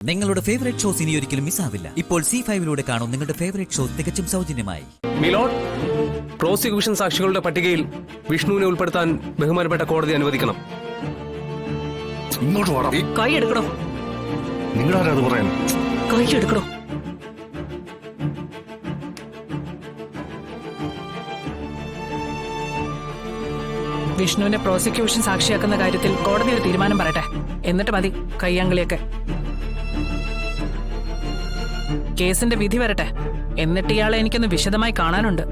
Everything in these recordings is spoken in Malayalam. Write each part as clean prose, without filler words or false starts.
നിങ്ങളുടെ ഫേവറേറ്റ് ഷോസ് ഇനി ഒരിക്കലും മിസ്സാവില്ല. ഇപ്പോൾ C5 കാണും നിങ്ങളുടെ ഫേവറേറ്റ് ഷോ തികച്ചും സൗജന്യമായി. മിലോഡ്, പ്രോസിക്യൂഷൻ സാക്ഷികളുടെ പട്ടികയിൽ വിഷ്ണുവിനെ ഉൾപ്പെടുത്താൻ ബഹുമാനപ്പെട്ട കോടതി അനുവദിക്കണം. ഇങ്ങോട്ട് വാടാ. കൈ എടുക്കണോ? നിങ്ങളാരാത് പറയാൻ? കൈ എടുക്കണോ? വിഷ്ണുവിനെ പ്രോസിക്യൂഷൻ സാക്ഷിയാക്കുന്ന കാര്യത്തിൽ കോടതി ഒരു തീരുമാനം പറയട്ടെ, എന്നിട്ട് മതി കയ്യാങ്കളിയൊക്കെ. കേസിന്റെ വിധി വരട്ടെ, എന്നിട്ട് ഇയാളെ എനിക്കൊന്ന് വിശദമായി കാണാനുണ്ട്.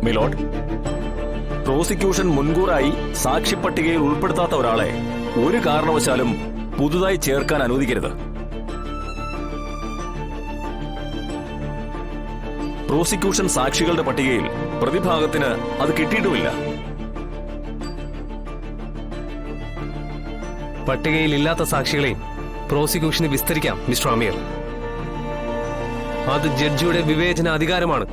മിലോഡ്, പ്രോസിക്യൂഷൻ മുൻകൂറായി സാക്ഷിപ്പട്ടികയിൽ ഉൾപ്പെടുത്താത്ത ഒരാളെ ഒരു കാരണവശാലും പുതുതായി ചേർക്കാൻ അനുവദിക്കരുത്. പ്രോസിക്യൂഷൻ സാക്ഷികളുടെ പട്ടികയിൽ പ്രതിഭാഗത്തിന് അത് കിട്ടിയിട്ടുമില്ല. പട്ടികയിൽ ഇല്ലാത്ത സാക്ഷികളെയും പ്രോസിക്യൂഷന് വിസ്തരിക്കാം മിസ്റ്റർ അമീർ. അത് ജഡ്ജിയുടെ വിവേചന അധികാരമാണ്.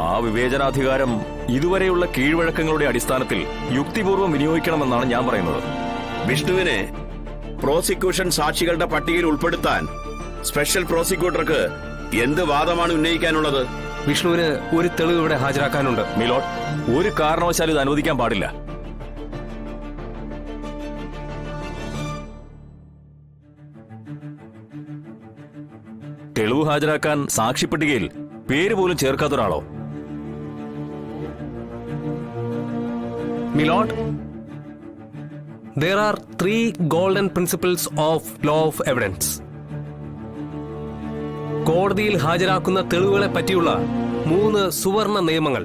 ആ വിവേചനാധികാരം ഇതുവരെയുള്ള കീഴ്വഴക്കങ്ങളുടെ അടിസ്ഥാനത്തിൽ യുക്തിപൂർവ്വം വിനിയോഗിക്കണമെന്നാണ് ഞാൻ പറയുന്നത്. വിഷ്ണുവിനെ പ്രോസിക്യൂഷൻ സാക്ഷികളുടെ പട്ടികയിൽ ഉൾപ്പെടുത്താൻ സ്പെഷ്യൽ പ്രോസിക്യൂട്ടർക്ക് എന്ത് വാദമാണ് ഉന്നയിക്കാനുള്ളത്? വിഷ്ണുവിന് ഒരു തെളിവ് ഇവിടെ ഹാജരാക്കാനുണ്ട്. മിലോഡ്, ഒരു കാരണവശാലും ഇത് അനുവദിക്കാൻ പാടില്ല. തെളിവ് ഹാജരാക്കാൻ സാക്ഷിപ്പട്ടികയിൽ പേര് പോലും ചേർക്കാത്ത ഒരാളോ? Milord, there are 3 golden principles of law of evidence. കോടതിയിൽ ഹാജരാക്കുന്ന തെളിവുകളെ പറ്റിയുള്ള 3 സുവർണ നിയമങ്ങൾ.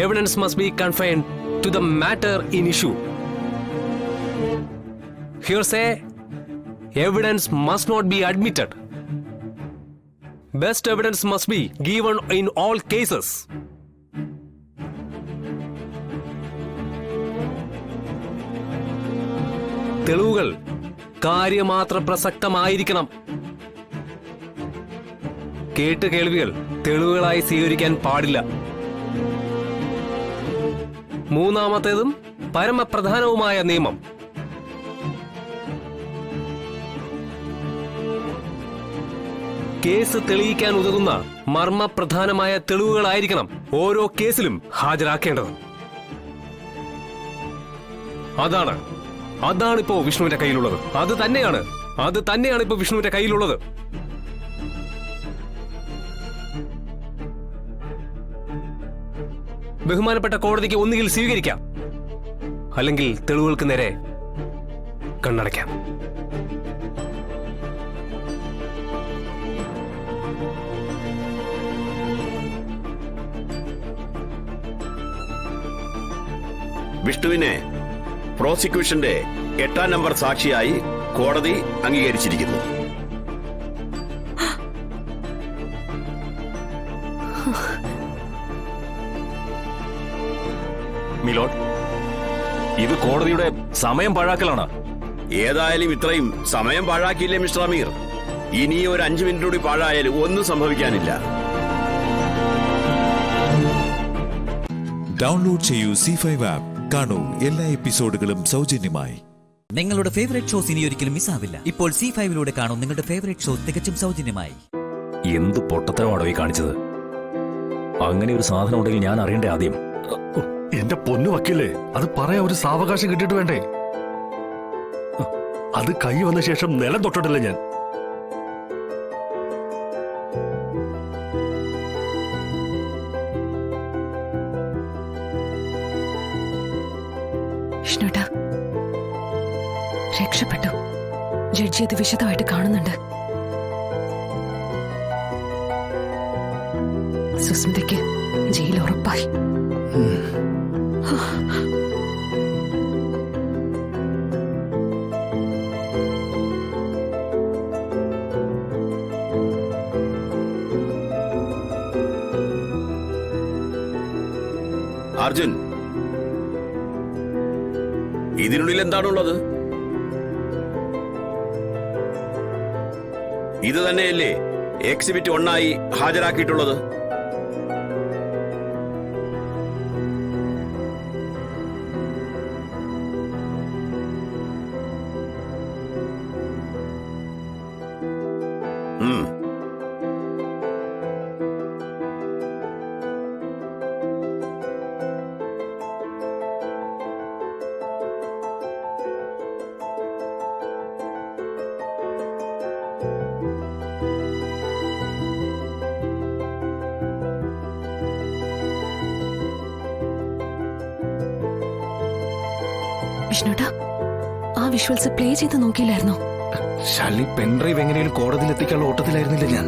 Evidence must be confined to the matter in issue. Hearsay evidence must not be admitted. Best evidence must be given in all cases. തെളിവുകൾ കാര്യമാത്ര പ്രസക്തമായിരിക്കണം. കേട്ട് കേൾവികൾ തെളിവുകളായി സ്വീകരിക്കാൻ പാടില്ല. മൂന്നാമത്തേതും പരമപ്രധാനവുമായ നിയമം, കേസ് തെളിയിക്കാൻ ഉതകുന്ന മർമ്മപ്രധാനമായ തെളിവുകളായിരിക്കണം ഓരോ കേസിലും ഹാജരാക്കേണ്ടത്. അതാണിപ്പോ വിഷ്ണുവിന്റെ കയ്യിലുള്ളത്. അത് തന്നെയാണ് ഇപ്പോ വിഷ്ണുവിന്റെ കയ്യിലുള്ളത്. ബഹുമാനപ്പെട്ട കോടതിക്ക് ഒന്നുകിൽ സ്വീകരിക്കാം, അല്ലെങ്കിൽ തെളിവുകൾക്ക് നേരെ കണ്ണടയ്ക്കാം. വിഷ്ണുവിനെ പ്രോസിക്യൂഷന്റെ 8ാം നമ്പർ സാക്ഷിയായി കോടതി അംഗീകരിച്ചിരിക്കുന്നു. മിലോഡ്, ഇത് കോടതിയുടെ സമയം പാഴാക്കലാണ്. ഏതായാലും ഇത്രയും സമയം പാഴാക്കിയില്ലേ മിസ്റ്റർ അമീർ? ഇനി ഒരു 5 മിനിറ്റ് കൂടി പാഴായാലും ഒന്നും സംഭവിക്കാനില്ല. ഡൗൺലോഡ് ചെയ്യൂ C5 ആപ്പ്. കാണൂ എല്ലാ എപ്പിസോഡുകളും സൗജന്യമായി. നിങ്ങളുടെ ഫേവറേറ്റ് ഷോസ് ഇനി ഒരിക്കലും മിസ്സാവില്ല. ഇപ്പോൾ C5 കാണും നിങ്ങളുടെ ഫേവറേറ്റ് ഷോ തികച്ചും സൗജന്യമായി. എന്ത് പൊട്ടത്തരമാണോ ഈ കാണിച്ചത്? അങ്ങനെ ഒരു സാധനം ഉണ്ടെങ്കിൽ ഞാൻ അറിയണ്ടേ ആദ്യം? എന്റെ പൊന്നു വക്കീലേ, അത് പറയാൻ ഒരു സാവകാശം കിട്ടിയിട്ട് വേണ്ടേ? അത് കൈ വന്ന ശേഷം നിലം തൊട്ടിട്ടില്ല ഞാൻ. വിഷ്ണുട്ടാ, രക്ഷപ്പെട്ടു. ജഡ്ജി അത് വിശദമായിട്ട് കാണുന്നുണ്ട്. സുസ്മിതയ്ക്ക് ജയിൽ ഉറപ്പായി. അർജുൻ, ഇതിനുള്ളിൽ എന്താണുള്ളത്? ഇത് തന്നെയല്ലേ എക്സിബിറ്റ് 1 ഹാജരാക്കിയിട്ടുള്ളത്? വിഷ്ണുട്ടാ, ആ വിഷ്വൽസ് പ്ലേ ചെയ്ത് നോക്കിയില്ലായിരുന്നോ? ശാലി പെൻഡ്രൈവ് എങ്ങനെയും കോടതിയിൽ എത്തിക്കാനുള്ള ഓട്ടത്തിലായിരുന്നില്ല ഞാൻ.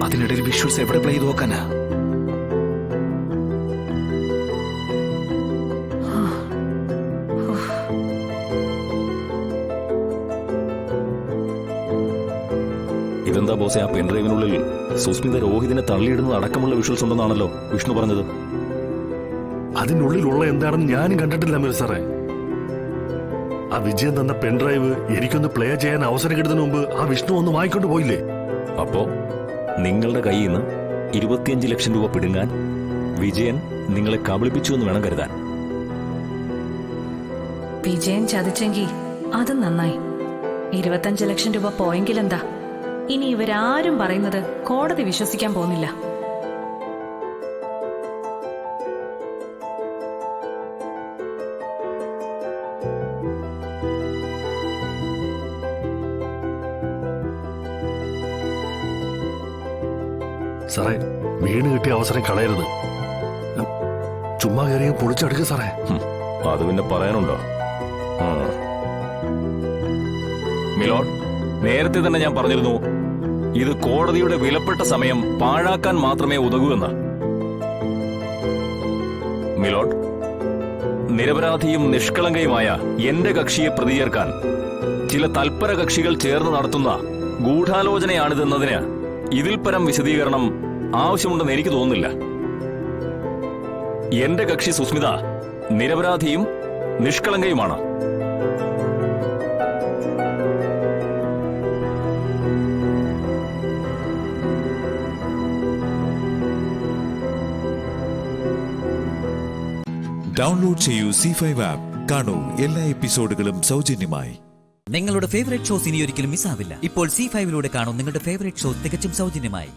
അതിനിടയിൽ വിഷ്വൽസ് എവിടെ പ്ലേ ചെയ്ത് നോക്കാനാ? ഇതെന്താ ബോസെ, ആ പെൻഡ്രൈവിനുള്ളിൽ സുസ്മിത രോഹിതിനെ തള്ളിയിടുന്നത് അടക്കമുള്ള വിഷ്വൽസ് ഉണ്ടെന്നാണല്ലോ വിഷ്ണു പറഞ്ഞത്. അതിനുള്ളിലുള്ള എന്താണെന്ന് ഞാനും കണ്ടിട്ടില്ല അമീർ സാറേ. ആ വിജയൻ തന്ന പെൻഡ്രൈവ് എനിക്കൊന്ന് പ്ലേ ചെയ്യാൻ അവസരം കിട്ടുന്നതിന് മുമ്പ് ആ വിഷ്ണു ഒന്ന് വാങ്ങിക്കൊണ്ട് പോയില്ലേ? അപ്പോ നിങ്ങളുടെ കയ്യിൽ നിന്ന് 25 ലക്ഷം രൂപ പിടുങ്ങാൻ വിജയൻ നിങ്ങളെ കബളിപ്പിച്ചു എന്ന് വേണം കരുതാൻ. വിജയൻ ചതിച്ചെങ്കിൽ അത് നന്നായി. 25 ലക്ഷം രൂപ പോയെങ്കിലെന്താ? ഇനി ഇവരാരും പറയുന്നത് കോടതി വിശ്വസിക്കാൻ പോകുന്നില്ല. സാറേ, വീണ് കിട്ടിയ അവസരം കളയരുത്. ചുമ്മാ കയറിയ പൊളിച്ചെടുക്കുക സാറേ. അത് പിന്നെ പറയാനുണ്ടോ? മിലോഡ്, നേരത്തെ തന്നെ ഞാൻ പറഞ്ഞിരുന്നു, ഇത് കോടതിയുടെ വിലപ്പെട്ട സമയം പാഴാക്കാൻ മാത്രമേ ഉതകൂ എന്ന്. മിലോഡ്, നിരപരാധിയും നിഷ്കളങ്കയുമായ എന്റെ കക്ഷിയെ പ്രതിചേർക്കാൻ ചില തൽപര കക്ഷികൾ ചേർന്ന് നടത്തുന്ന ഗൂഢാലോചനയാണിതെന്നതിന് ഇതിൽ പരം വിശദീകരണം ആവശ്യമുണ്ടെന്ന് എനിക്ക് തോന്നുന്നില്ല. എന്റെ കക്ഷി സുസ്മിത നിരപരാധിയും നിഷ്കളങ്കയുമാണ്. ഡൗൺലോഡ് ചെയ്യൂ C5 ആപ്പ്. കാണൂ എല്ലാ എപ്പിസോഡുകളും സൗജന്യമായി. നിങ്ങളുടെ ഫേവറേറ്റ് ഷോസ് ഇനി ഒരിക്കലും മിസ്സാവില്ല. ഇപ്പോൾ C5 കാണൂ നിങ്ങളുടെ ഫേവറേറ്റ് ഷോ തികച്ചും സൗജന്യമായി.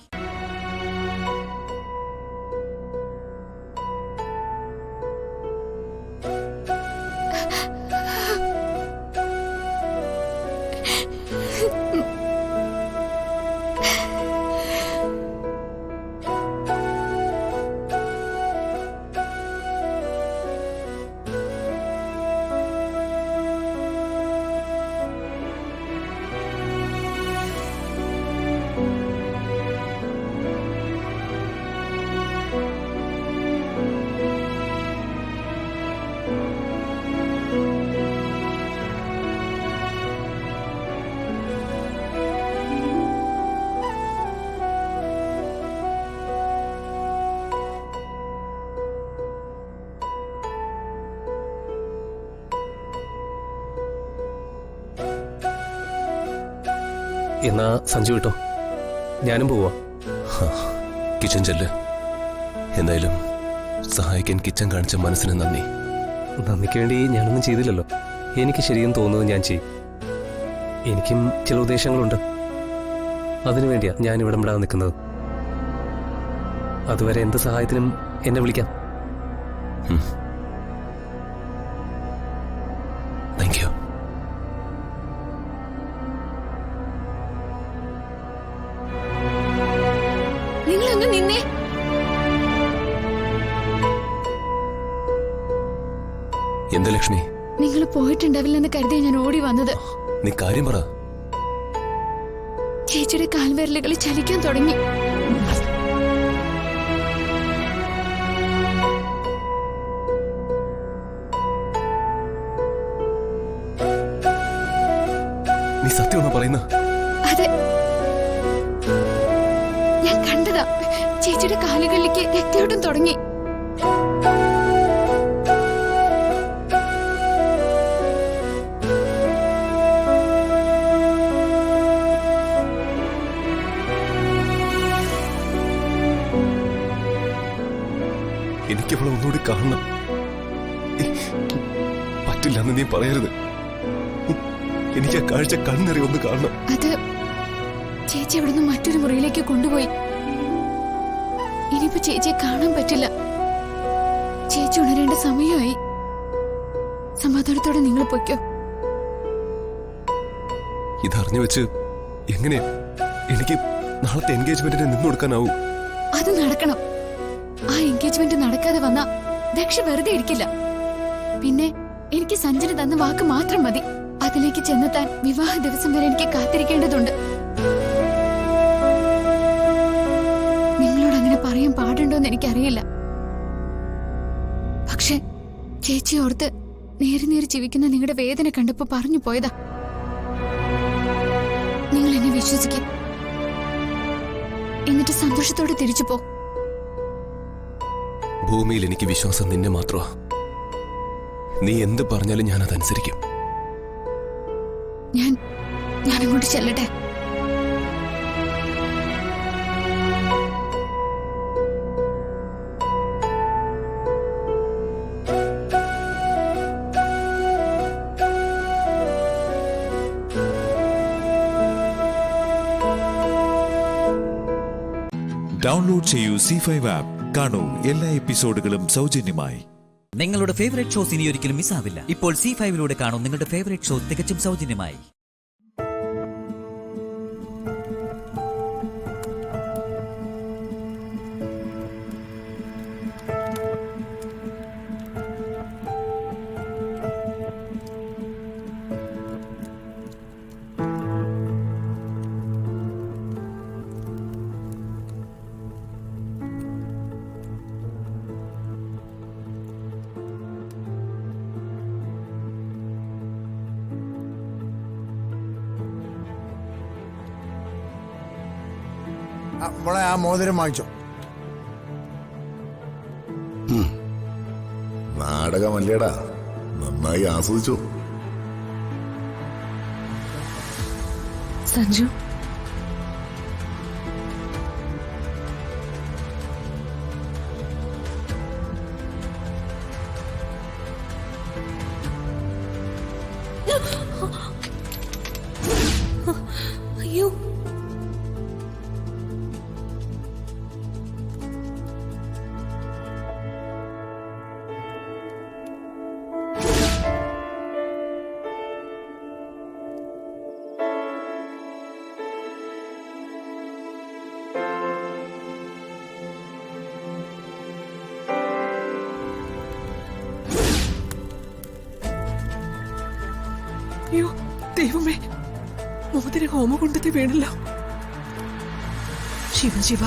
എന്നാ സഞ്ജു കേട്ടോ, ഞാനും പോവാ. കിച്ചൻ ചെല്ല്. എന്തായാലും സഹായിക്കാൻ കിച്ചൻ കാണിച്ച മനസ്സിന് നന്ദി. നന്ദിക്ക് വേണ്ടി ഞാനൊന്നും ചെയ്തില്ലല്ലോ. എനിക്ക് ശരിയെന്ന് തോന്നുന്നത് ഞാൻ ചെയ്യും. എനിക്കും ചില ഉദ്ദേശങ്ങളുണ്ട്. അതിനുവേണ്ടിയാ ഞാൻ ഇവിടെ വിടാൻ നിൽക്കുന്നത്. അതുവരെ എന്ത് സഹായത്തിനും എന്നെ വിളിക്കാം. Thank you. നിങ്ങളൊന്ന് നിന്നേ. എന്താ ലക്ഷ്മി? നിങ്ങൾ പോയിട്ടുണ്ടാവില്ലെന്ന് കരുതിയ ഞാൻ ഓടി വന്നത്. നീ കാര്യം പറ. ചേച്ചിയുടെ കാൽവിരലുകൾ ചലിക്കാൻ തുടങ്ങി. നീ സത്യമാണോ പറയുന്ന? അതെ, ഞാൻ കണ്ടതാ. ചേച്ചിയുടെ കാലുകളിലേക്ക് രക്തയോട്ടം തുടങ്ങി. എനിക്കവളെ ഒന്നുകൂടി കാണണം. പറ്റില്ലെന്ന് നീ പറയരുത്. എനിക്ക് ആ കാഴ്ച കണ്ണെറി ഒന്ന് കാണണം. അത് ചേച്ചി അവിടുന്ന് മറ്റൊരു മുറിയിലേക്ക് കൊണ്ടുപോയി. ഇനിയിപ്പോ ചേച്ചിയെ കാണാൻ പറ്റില്ല. ചേച്ചി ഉണരേണ്ട സമയമായി. സമാധാനത്തോടെ നിങ്ങൾ പൊയ്ക്കോ. ഇതറിഞ്ഞു വെച്ച് എങ്ങനെയാ എനിക്ക് നാളത്തെ എൻഗേജ്മെന്റിന് നിന്നു കൊടുക്കാനാവും? അത് നടക്കണം. ആ എൻഗേജ്മെന്റ് നടക്കാതെ വന്നാ ദക്ഷ വെറുതെ ഇരിക്കില്ല. പിന്നെ എനിക്ക് സഞ്ജന തന്ന വാക്ക് മാത്രം മതി. അതിലേക്ക് ചെന്നെത്താൻ വിവാഹ ദിവസം വരെ എനിക്ക് കാത്തിരിക്കേണ്ടതുണ്ട്. നിങ്ങളോട് അങ്ങനെ പറയാൻ പാടുണ്ടോന്ന് എനിക്കറിയില്ല. പക്ഷെ ചേച്ചി ഓർത്ത് നേരി ജീവിക്കുന്ന നിങ്ങളുടെ വേദന കണ്ടപ്പോ പറഞ്ഞു പോയതാ. നിങ്ങൾ എന്നെ വിശ്വസിക്കും. എന്നിട്ട് സന്തോഷത്തോടെ തിരിച്ചു പോ. ഭൂമിയിൽ എനിക്ക് വിശ്വാസം നിന്നെ മാത്രമാ. നീ എന്ത് പറഞ്ഞാലും ഞാൻ അതനുസരിക്കും. ഞാൻ അങ്ങോട്ട് ചെല്ലട്ടെ? ഡൗൺലോഡ് ചെയ്യൂ C5 ആപ്പ്. കാണൂ എല്ലാ എപ്പിസോഡുകളും സൗജന്യമായി. നിങ്ങളുടെ ഫേവറേറ്റ് ഷോസ് ഇനി ഒരിക്കലും മിസ്സാവില്ല. ഇപ്പോൾ C5 കാണൂ നിങ്ങളുടെ ഫേവറേറ്റ് ഷോ തികച്ചും സൗജന്യമായി. മോളെ ആ മോതിരം വാങ്ങിച്ചോ. നാടകമല്ലേടാ, നന്നായി ആസ്വദിച്ചോ. സഞ്ജു, അയ്യോ, അയ്യോ ദൈവമേ, മോതിര ഹോമകുണ്ടത്തിൽ വീണല്ലോ. ശിവ,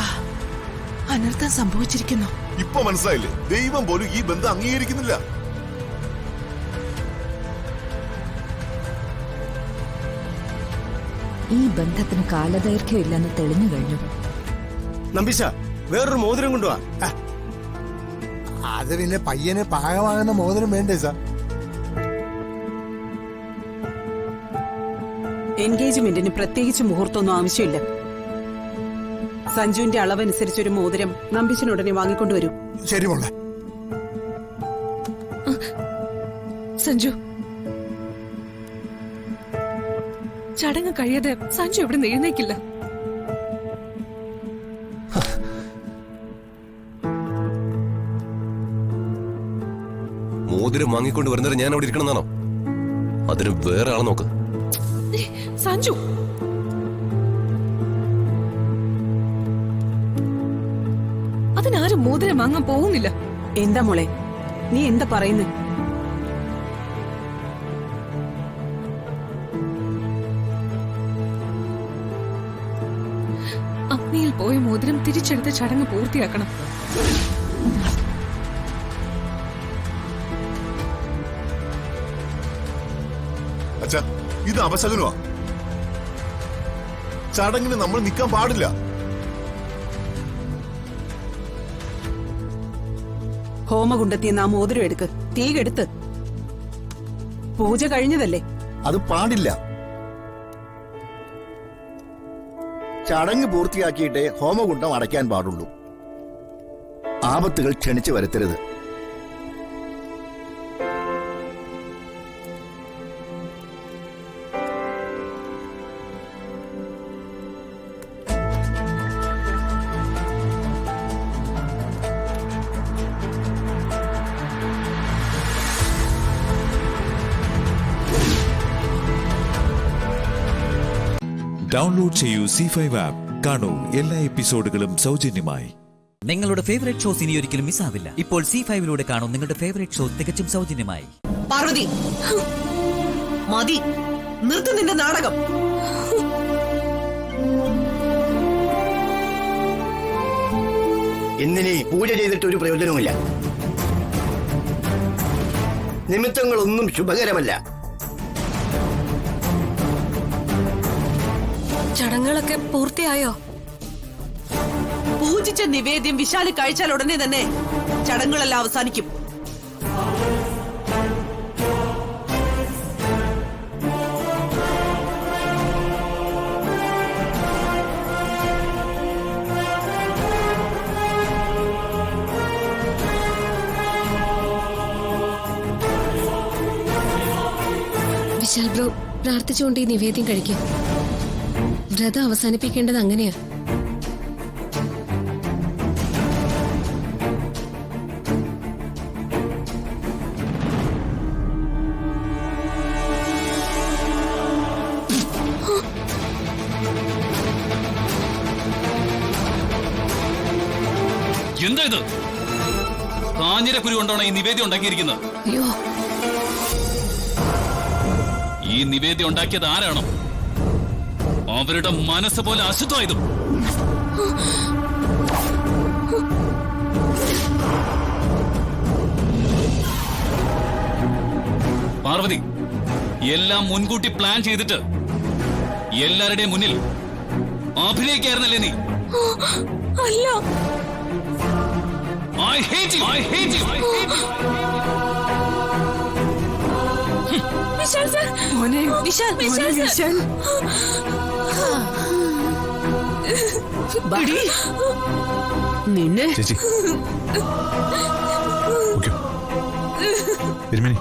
അനർത്ഥം സംഭവിച്ചിരിക്കുന്നു. ഇപ്പൊ മനസ്സിലായില്ലേ? ദൈവം പോലും ഈ ബന്ധം അംഗീകരിക്കുന്നില്ല. ഈ ബന്ധത്തിന് കാലദൈർഘ്യം ഇല്ലെന്ന് തെളിഞ്ഞു കഴിഞ്ഞു. നമ്പീശ, വേറൊരു മോതിരം കൊണ്ടുവാ. അത് പിന്നെ പയ്യന് പാകമാകുന്ന മോതിരം വേണ്ടേ സാർ? എൻഗേജ്മെന്റിന് പ്രത്യേകിച്ച് മുഹൂർത്തമൊന്നും ആവശ്യമില്ല. സഞ്ജുവിന്റെ അളവനുസരിച്ചൊരു മോതിരം നമ്പീശനുടനെ വാങ്ങിക്കൊണ്ടുവരൂ. ശരി മോളെ. സഞ്ജു, ചടങ്ങ് കഴിയാതെ സഞ്ജു ഇവിടെ എഴുന്നേക്കില്ല. മോതിരം വാങ്ങിക്കൊണ്ട് വരുന്നവരെ ഞാൻ അവിടെ ഇരിക്കണമെന്നാണോ? അതിന് വേറെ ആളെ നോക്ക്. സഞ്ജു, അതിനാരും മോതിരം വാങ്ങാൻ പോകുന്നില്ല. എന്താ മോളെ, നീ എന്താ പറയുന്നേ? അഗ്നിയിൽ പോയ മോതിരം തിരിച്ചെടുത്ത് ചടങ്ങ് പൂർത്തിയാക്കണം. അച്ഛാ, ഇത് അപശകുനമാ. ചടങ്ങിന് നമ്മൾ നിൽക്കാൻ പാടില്ല. ഹോമകുണ്ടത്തിന്ന് ആ മോതിരം എടുക്ക്, തീകെടുത്ത്. പൂജ കഴിഞ്ഞതല്ലേ? അത് പാടില്ല. ചടങ്ങ് പൂർത്തിയാക്കിയിട്ടേ ഹോമകുണ്ടം അടയ്ക്കാൻ പാടുള്ളൂ. ആപത്തുകൾ ക്ഷണിച്ചു വരുത്തരുത്. ഡൗൺലോഡ് ചെയ്യൂ C5 ആപ്പ്. കാണൂ എല്ലാ എപ്പിസോഡുകളും സൗജന്യമായി. നിങ്ങളുടെ ഫേവറേറ്റ് ഷോസ് ഇനി ഒരിക്കലും മിസ്സാവില്ല. ഇപ്പോൾ C5 കാണൂ നിങ്ങളുടെ ഫേവറേറ്റ് ഷോ തികച്ചും സൗജന്യമായി. പാർവതി, മതി, നിർത്ത് നിന്റെ നാടകം. ഇന്നിനി പൂജ ചെയ്തിട്ട് ഒരു പ്രയോജനവുമില്ല. നിമിത്തങ്ങളൊന്നും ശുഭകരമല്ല. ചടങ്ങുകളൊക്കെ പൂർത്തിയായോ? പൂജിച്ച നിവേദ്യം വിശാല് കഴിച്ചാൽ ഉടനെ തന്നെ ചടങ്ങുകളെല്ലാം അവസാനിക്കും. വിശാൽ ബ്രോ പ്രാർത്ഥിച്ചുകൊണ്ട് ഈ നിവേദ്യം കഴിക്കും. വ്രതം അവസാനിപ്പിക്കേണ്ടത് അങ്ങനെയാ. എന്താ ഇത്? കാഞ്ഞിരക്കുരു കൊണ്ടാണ് ഈ നിവേദ്യം ഉണ്ടാക്കിയിരിക്കുന്നത്. അയ്യോ, ഈ നിവേദ്യം ഉണ്ടാക്കിയത് ആരാണോ? അവരുടെ മനസ്സ് പോലെ അശുദ്ധമായതും. പാർവതി, എല്ലാം മുൻകൂട്ടി പ്ലാൻ ചെയ്തിട്ട് എല്ലാവരുടെയും മുന്നിൽ അഭിനയിക്കായിരുന്നല്ലേ നീ? അല്ല. I hate you. I hate you. I hate you. Vishal sir, മോനെ വിശാൽ, വിശാൽ വിശാൽ, ബടി, നിന്നെ ചേച്ചി തിരുമേനി,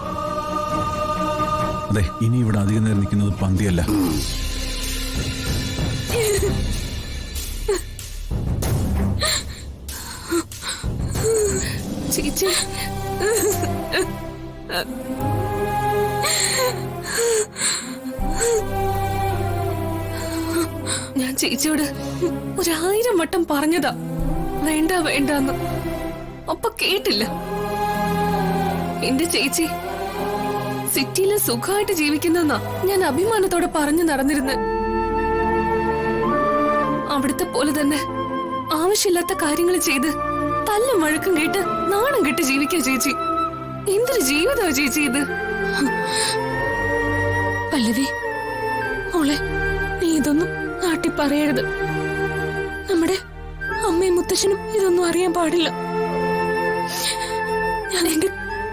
അതെ, ഇനി ഇവിടെ അധികം നേരം നിൽക്കുന്നത് പന്തിയല്ല. ചേച്ചി, ഞാൻ ചേച്ചിയോട് 1000 വട്ടം പറഞ്ഞതാ വേണ്ട വേണ്ടെന്ന്. അപ്പൊ കേട്ടില്ല. എന്റെ ചേച്ചി സിറ്റിയില് സുഖമായിട്ട് ജീവിക്കുന്നെന്നാ ഞാൻ അഭിമാനത്തോടെ പറഞ്ഞു നടന്നിരുന്നത്. അവിടുത്തെ പോലെ തന്നെ ആവശ്യമില്ലാത്ത കാര്യങ്ങൾ ചെയ്ത് തല്ലും വഴക്കും കേട്ട് നാണം കെട്ട് ജീവിക്കാ ചേച്ചി. എന്തൊരു ജീവിതമാ ചേച്ചി ഇത്. പല്ലവി മോളെ, നീ ഇതൊന്നും നാട്ടിൽ പറയരുത്. നമ്മുടെ അമ്മയും മുത്തശ്ശനും ഇതൊന്നും അറിയാൻ പാടില്ല. ഞാൻ എന്റെ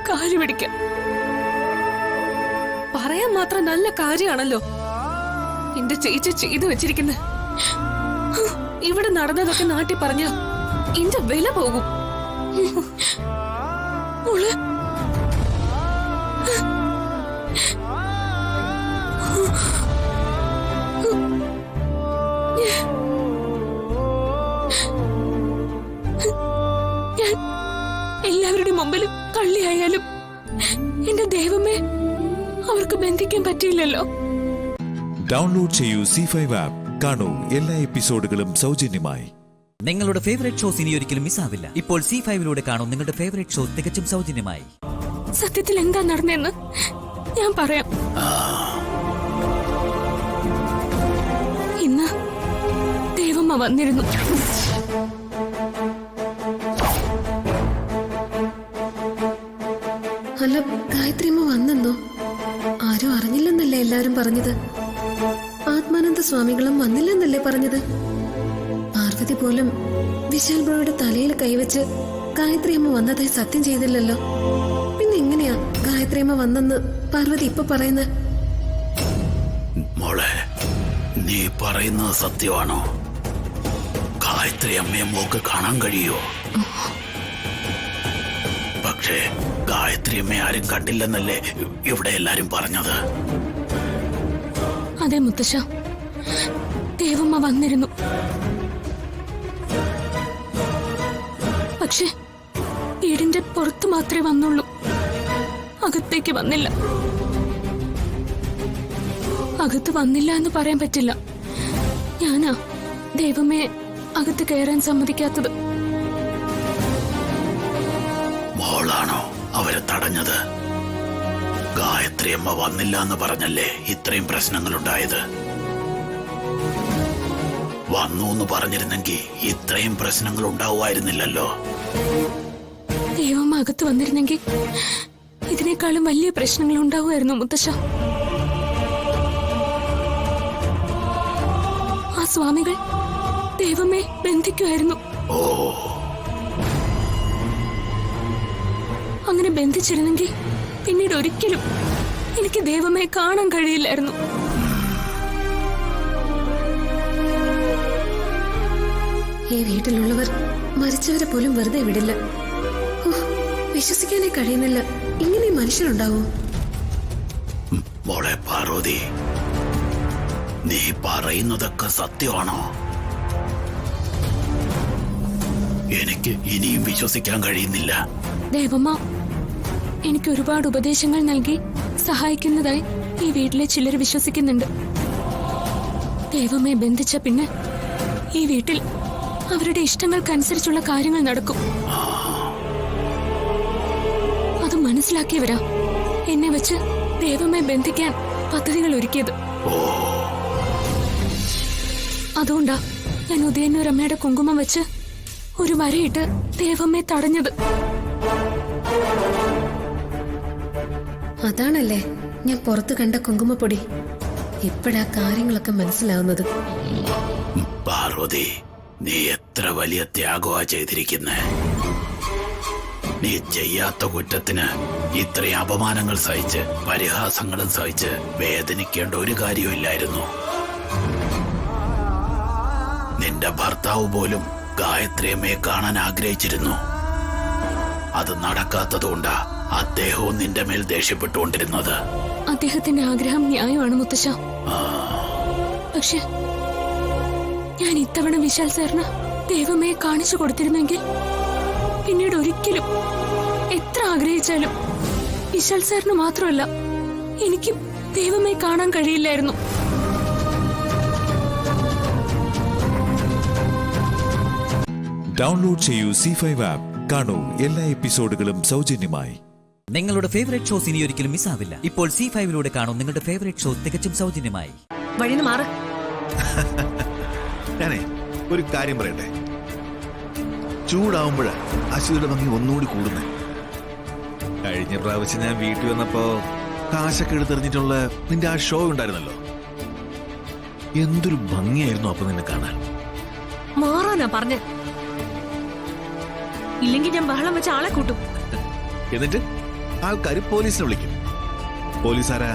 കാല് പിടിക്കാം. പറയാൻ മാത്രം നല്ല കാര്യമാണല്ലോ എന്റെ ചേച്ചി ചെയ്തു വെച്ചിരിക്കുന്നത്. ഇവിടെ നടന്നതൊക്കെ നാട്ടിൽ പറഞ്ഞ എന്റെ വില പോകും. മോളെ, ഞാൻ എല്ലാവരുടെ മുമ്പിലും കള്ളിയായാലും എന്റെ ദൈവമേ, അവർക്ക് ബന്ധിക്കാൻ പറ്റിയില്ലല്ലോ. ഡൗൺലോഡ് ചെയ്യൂ C5 ആപ്പ്. കാണൂ എല്ലാ എപ്പിസോഡുകളും സൗജന്യമായി. നിങ്ങളുടെ ഫേവറേറ്റ് ഷോസ് ഇനി ഒരിക്കലും മിസ്സാവില്ല. ഇപ്പോൾ C5 കാണൂ നിങ്ങളുടെ ഫേവറേറ്റ് ഷോ തികച്ചും സൗജന്യമായി. സത്യത്തിൽ എന്താ നടന്നെന്ന് ഞാൻ പറയാം. ഇന്ന് ദേവമ്മ വന്നിരുന്നു. അല്ല, ഗായത്രിയമ്മ വന്നെന്നോ? ആരും അറിഞ്ഞില്ലെന്നല്ലേ എല്ലാരും പറഞ്ഞത്. ആത്മാനന്ദ സ്വാമികളും വന്നില്ലെന്നല്ലേ പറഞ്ഞത്. പാർവതി പോലും വിശാൽ ബ്രോയുടെ തലയിൽ കൈവച്ച് ഗായത്രിയമ്മ വന്നതായി സത്യം ചെയ്തില്ലല്ലോ. പിന്നെ എങ്ങനെയാ ഗായത്രിയമ്മ വന്നെന്ന് പാർവതി ഇപ്പൊ പറയുന്നത്? മോളെ, നീ പറയുന്നത് സത്യമാണോ? ഗായത്രി അമ്മയെ മോക്ക് കാണാൻ കഴിയോ? പക്ഷേ ഗായത്രി അമ്മയെ ആരും കണ്ടില്ലെന്നല്ലേ ഇവിടെ എല്ലാരും പറഞ്ഞത്? അതെ മുത്തശ്ശ, ദേവമ്മ വന്നിരുന്നു. പക്ഷെ വീടിന്റെ പുറത്ത് മാത്രമേ വന്നുള്ളൂ. അകത്തേക്ക് വന്നില്ല. അകത്ത് വന്നില്ല എന്ന് പറയാൻ പറ്റില്ല. ഞാനാ ദൈവമേ അകത്ത് കയറാൻ സമ്മതിക്കാത്തത്. മോളാണോ അവരെ തടഞ്ഞത്? ഗായത്രി അമ്മ വന്നില്ല എന്ന് പറഞ്ഞല്ലേ ഇത്രയും പ്രശ്നങ്ങളുണ്ടായത്? വന്നു എന്ന് പറഞ്ഞിരുന്നെങ്കിൽ ഇത്രയും പ്രശ്നങ്ങൾ ഉണ്ടാവുമായിരുന്നില്ലല്ലോ. ദൈവം അകത്ത് വന്നിരുന്നെങ്കിൽ ഇതിനേക്കാളും വലിയ പ്രശ്നങ്ങൾ ഉണ്ടാവുമായിരുന്നു മുത്തശ്ശ. ആ സ്വാമികൾ ദൈവമേ ബന്ധിക്കുമായിരുന്നു. അങ്ങനെ ബന്ധിച്ചിരുന്നെങ്കിൽ പിന്നീട് ഒരിക്കലും എനിക്ക് ദൈവമേ കാണാൻ കഴിയില്ലായിരുന്നു. ഈ വീട്ടിലുള്ളവർ മരിച്ചവരെ പോലും വെറുതെ വിടില്ല. വിശ്വസിക്കാനേ കഴിയുന്നില്ല, ഇങ്ങനെ മനുഷ്യരുണ്ടാവോ? മോളെ പാർവതി, നീ പറയുന്നതൊക്കെ സത്യമാണോ? എനിക്ക് ഇനിയും വിശ്വസിക്കാൻ കഴിയുന്നില്ല. ദേവമ്മ എനിക്ക് ഒരുപാട് ഉപദേശങ്ങൾ നൽകി സഹായിക്കുന്നതായി ഈ വീട്ടിലെ ചിലർ വിശ്വസിക്കുന്നുണ്ട്. ദൈവമേ ബന്ധിച്ച പിന്നെ ഈ വീട്ടിൽ അവരുടെ ഇഷ്ടങ്ങൾക്കനുസരിച്ചുള്ള കാര്യങ്ങൾ നടക്കും. അത് മനസ്സിലാക്കിയവരാ എന്നെ വെച്ച് ദൈവമേ ബന്ധിക്കാൻ പദ്ധതികൾ ഒരുക്കിയത്. അതുകൊണ്ടാ ഞാൻ ഉദയന്നൂരമ്മയുടെ കുങ്കുമം വെച്ച് ഒരു വരയിട്ട് ദൈവമേ തടഞ്ഞത്. അതാണല്ലേ ഞാൻ പുറത്തു കണ്ട കുങ്കുമപ്പൊടി. ഇപ്പോഴാ കാര്യങ്ങളൊക്കെ മനസ്സിലാവുന്നത്. പാർവതി, നീ എത്ര വലിയ ത്യാഗമാ ചെയ്തിരിക്കുന്നേ. നീ ചെയ്യാത്ത കുറ്റത്തിന് ഇത്രയും അപമാനങ്ങൾ സഹിച്ച് പരിഹാസങ്ങളും സഹിച്ച് വേദനിക്കേണ്ട ഒരു കാര്യമില്ലായിരുന്നു. നിന്റെ ഭർത്താവ് പോലും ഗായത്രിയമ്മയെ കാണാൻ ആഗ്രഹിച്ചിരുന്നു. അത് നടക്കാത്തതുകൊണ്ടാ അദ്ദേഹവും നിന്റെ മേൽ ദേഷ്യപ്പെട്ടുകൊണ്ടിരുന്നത്. അദ്ദേഹത്തിന്റെ ആഗ്രഹം ന്യായമാണ് മുത്തശ്ശ. പക്ഷെ ഞാൻ ഇത്തവണ വിശാൽ സാറിന് ദൈവമേ കാണിച്ചു കൊടുത്തിരുന്നെങ്കിൽ പിന്നീട് ഒരിക്കലും എത്ര ആഗ്രഹിച്ചാലും വിശാൽ സാറിന് മാത്രമല്ല എനിക്കും ദൈവമേ കാണാൻ കഴിയില്ലായിരുന്നു. ഡൗൺലോഡ് ചെയ്യൂ C5 ആപ്പ്. കാണൂ എല്ലാ എപ്പിസോഡുകളും സൗജന്യമായി. നിങ്ങളുടെ ഫേവറേറ്റ് ഷോസ് ഇനി ഒരിക്കലും മിസ്സാവില്ല. ഇപ്പോൾ C5 കാണൂ നിങ്ങളുടെ ഫേവറേറ്റ് ഷോ തികച്ചും സൗജന്യമായി. വഴിന്ന് മാറ്. ഞാനേ ഒരു കാര്യം പറയട്ടെ. ചൂടാവുമ്പോഴാ അശ്വതിയുടെ ഭംഗി ഒന്നുകൂടി കൂടുന്നേ. കഴിഞ്ഞ പ്രാവശ്യം ഞാൻ വീട്ടിൽ വന്നപ്പോ കാശൊക്കെ എടുത്തെറിഞ്ഞിട്ടുള്ള നിന്റെ ആ ഷോ ഉണ്ടായിരുന്നല്ലോ, എന്തൊരു ഭംഗിയായിരുന്നു അപ്പൊ നിന്നെ കാണാൻ. മാറാനാ പറഞ്ഞ, ഇല്ലെങ്കിൽ ഞാൻ ബഹളം വെച്ച ആളെ കൂട്ടും. എന്നിട്ട് ആൾക്കാർ പോലീസിനെ വിളിക്കും. പോലീസാരാ?